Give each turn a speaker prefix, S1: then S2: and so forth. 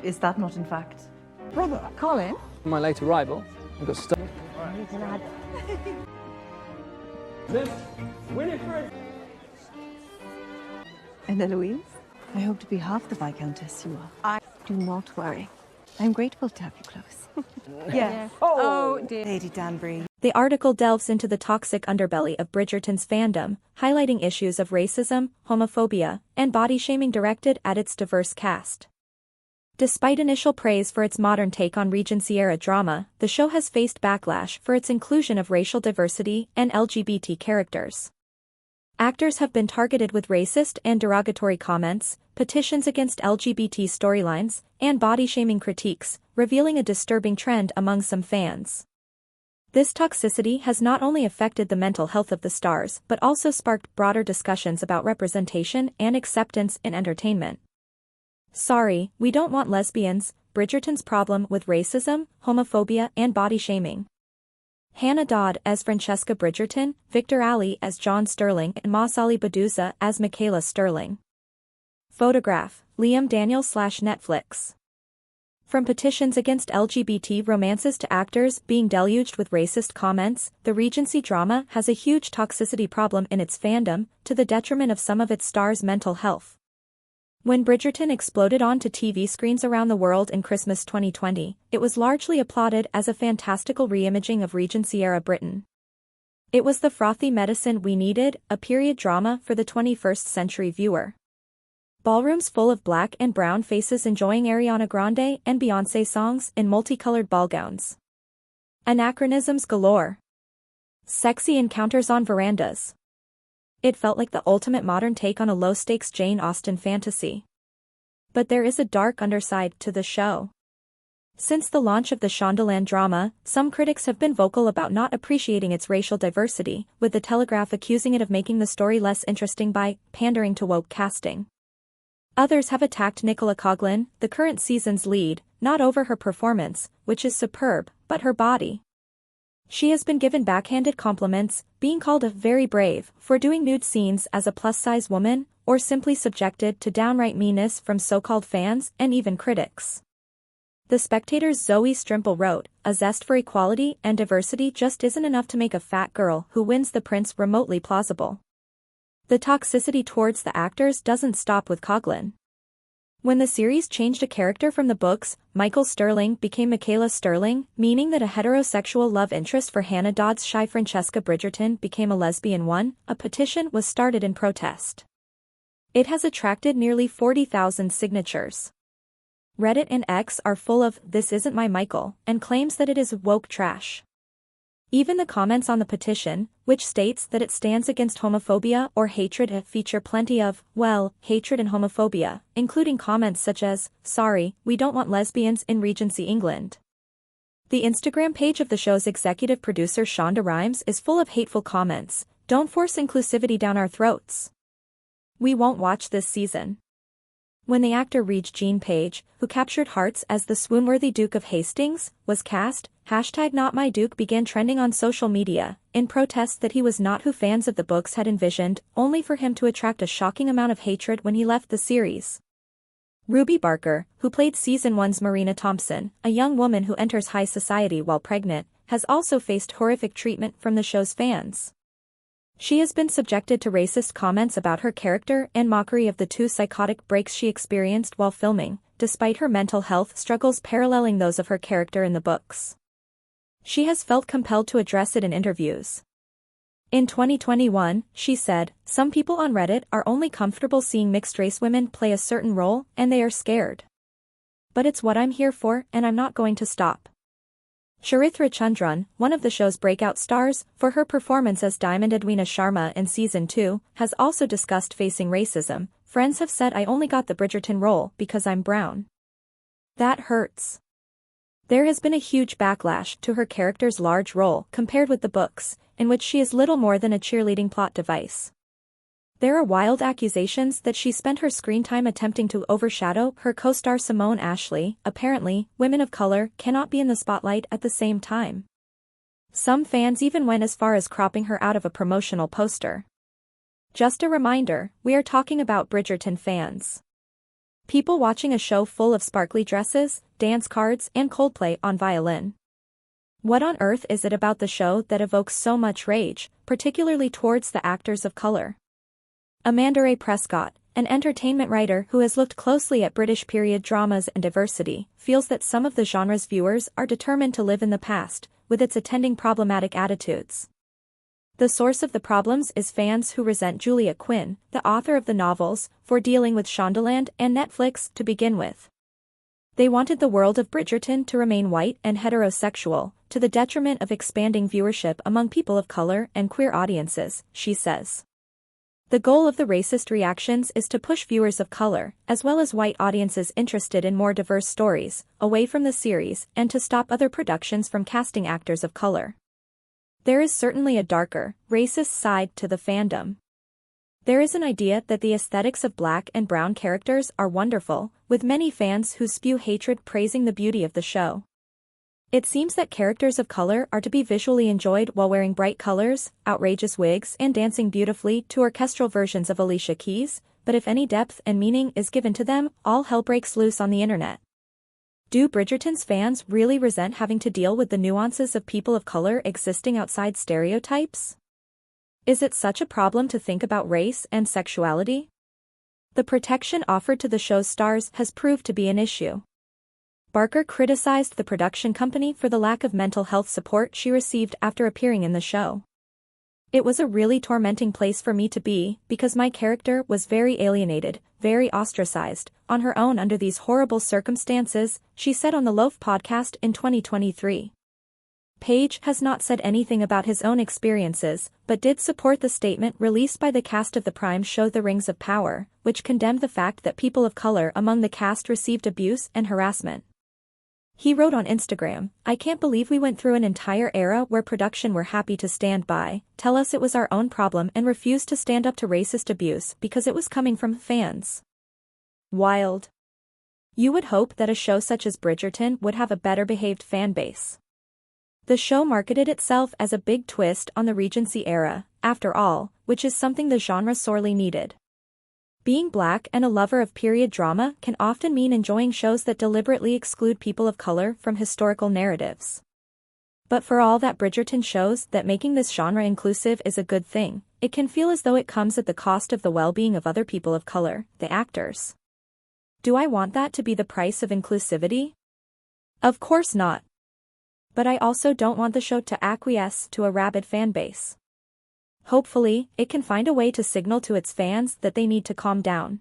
S1: Is that not in fact?
S2: Brother,
S1: Colin?
S3: My late arrival, I got stuck. Winifred!
S1: And Eloise? I hope to be half the Viscountess you are. Do not worry. I'm grateful to have you close.
S2: Yes.
S1: Oh, dear. Lady Danbury.
S4: The article delves into the toxic underbelly of Bridgerton's fandom, highlighting issues of racism, homophobia, and body shaming directed at its diverse cast. Despite initial praise for its modern take on Regency-era drama, the show has faced backlash for its inclusion of racial diversity and LGBT characters. Actors have been targeted with racist and derogatory comments, petitions against LGBT storylines, and body-shaming critiques, revealing a disturbing trend among some fans. This toxicity has not only affected the mental health of the stars but also sparked broader discussions about representation and acceptance in entertainment. Sorry, we don't want lesbians, Bridgerton's problem with racism, homophobia and body shaming. Hannah Dodd as Francesca Bridgerton, Victor Ali as John Sterling and Masali Baduza as Michaela Sterling. Photograph, Liam Daniels/Netflix. From petitions against LGBT romances to actors being deluged with racist comments, the Regency drama has a huge toxicity problem in its fandom, to the detriment of some of its stars' mental health. When Bridgerton exploded onto TV screens around the world in Christmas 2020, it was largely applauded as a fantastical reimaging of Regency-era Britain. It was the frothy medicine we needed, a period drama for the 21st century viewer. Ballrooms full of black and brown faces enjoying Ariana Grande and Beyoncé songs in multicolored ball gowns. Anachronisms galore. Sexy encounters on verandas. It felt like the ultimate modern take on a low-stakes Jane Austen fantasy. But there is a dark underside to the show. Since the launch of the Shondaland drama, some critics have been vocal about not appreciating its racial diversity, with The Telegraph accusing it of making the story less interesting by pandering to woke casting. Others have attacked Nicola Coughlan, the current season's lead, not over her performance, which is superb, but her body. She has been given backhanded compliments, being called a very brave for doing nude scenes as a plus-size woman, or simply subjected to downright meanness from so-called fans and even critics. The Spectator's Zoe Strimple wrote, "A zest for equality and diversity just isn't enough to make a fat girl who wins the prince remotely plausible." The toxicity towards the actors doesn't stop with Coughlan. When the series changed a character from the books, Michael Sterling became Michaela Sterling, meaning that a heterosexual love interest for Hannah Dodd's shy Francesca Bridgerton became a lesbian one, a petition was started in protest. It has attracted nearly 40,000 signatures. Reddit and X are full of "this isn't my Michael" and claims that it is woke trash. Even the comments on the petition, which states that it stands against homophobia or hatred, feature plenty of, well, hatred and homophobia, including comments such as, "Sorry, we don't want lesbians in Regency England." The Instagram page of the show's executive producer Shonda Rhimes is full of hateful comments. "Don't force inclusivity down our throats. We won't watch this season." When the actor Regine Page, who captured hearts as the swoon-worthy Duke of Hastings, was cast, #NotMyDuke began trending on social media, in protest that he was not who fans of the books had envisioned, only for him to attract a shocking amount of hatred when he left the series. Ruby Barker, who played Season 1's Marina Thompson, a young woman who enters high society while pregnant, has also faced horrific treatment from the show's fans. She has been subjected to racist comments about her character and mockery of the 2 psychotic breaks she experienced while filming, despite her mental health struggles paralleling those of her character in the books. She has felt compelled to address it in interviews. In 2021, she said, "Some people on Reddit are only comfortable seeing mixed-race women play a certain role and they are scared. But it's what I'm here for and I'm not going to stop." Charithra Chandran, one of the show's breakout stars, for her performance as Diamond Edwina Sharma in Season 2, has also discussed facing racism. "Friends have said I only got the Bridgerton role because I'm brown. That hurts." There has been a huge backlash to her character's large role compared with the books, in which she is little more than a cheerleading plot device. There are wild accusations that she spent her screen time attempting to overshadow her co-star Simone Ashley. Apparently, women of color cannot be in the spotlight at the same time. Some fans even went as far as cropping her out of a promotional poster. Just a reminder, we are talking about Bridgerton fans. People watching a show full of sparkly dresses, dance cards, and Coldplay on violin. What on earth is it about the show that evokes so much rage, particularly towards the actors of color? Amanda Ray Prescott, an entertainment writer who has looked closely at British period dramas and diversity, feels that some of the genre's viewers are determined to live in the past, with its attending problematic attitudes. The source of the problems is fans who resent Julia Quinn, the author of the novels, for dealing with Shondaland and Netflix to begin with. They wanted the world of Bridgerton to remain white and heterosexual, to the detriment of expanding viewership among people of color and queer audiences, she says. The goal of the racist reactions is to push viewers of color, as well as white audiences interested in more diverse stories, away from the series and to stop other productions from casting actors of color. There is certainly a darker, racist side to the fandom. There is an idea that the aesthetics of black and brown characters are wonderful, with many fans who spew hatred praising the beauty of the show. It seems that characters of color are to be visually enjoyed while wearing bright colors, outrageous wigs and dancing beautifully to orchestral versions of Alicia Keys, but if any depth and meaning is given to them, all hell breaks loose on the internet. Do Bridgerton's fans really resent having to deal with the nuances of people of color existing outside stereotypes? Is it such a problem to think about race and sexuality? The protection offered to the show's stars has proved to be an issue. Barker criticized the production company for the lack of mental health support she received after appearing in the show. It was a really tormenting place for me to be, because my character was very alienated, very ostracized, on her own under these horrible circumstances, she said on the Loaf podcast in 2023. Page has not said anything about his own experiences, but did support the statement released by the cast of the Prime show The Rings of Power, which condemned the fact that people of color among the cast received abuse and harassment. He wrote on Instagram, "I can't believe we went through an entire era where production were happy to stand by, tell us it was our own problem and refused to stand up to racist abuse because it was coming from fans. Wild. You would hope that a show such as Bridgerton would have a better behaved fan base. The show marketed itself as a big twist on the Regency era, after all, which is something the genre sorely needed. Being black and a lover of period drama can often mean enjoying shows that deliberately exclude people of color from historical narratives. But for all that Bridgerton shows that making this genre inclusive is a good thing, it can feel as though it comes at the cost of the well-being of other people of color, the actors. Do I want that to be the price of inclusivity? Of course not. But I also don't want the show to acquiesce to a rabid fan base. Hopefully, it can find a way to signal to its fans that they need to calm down.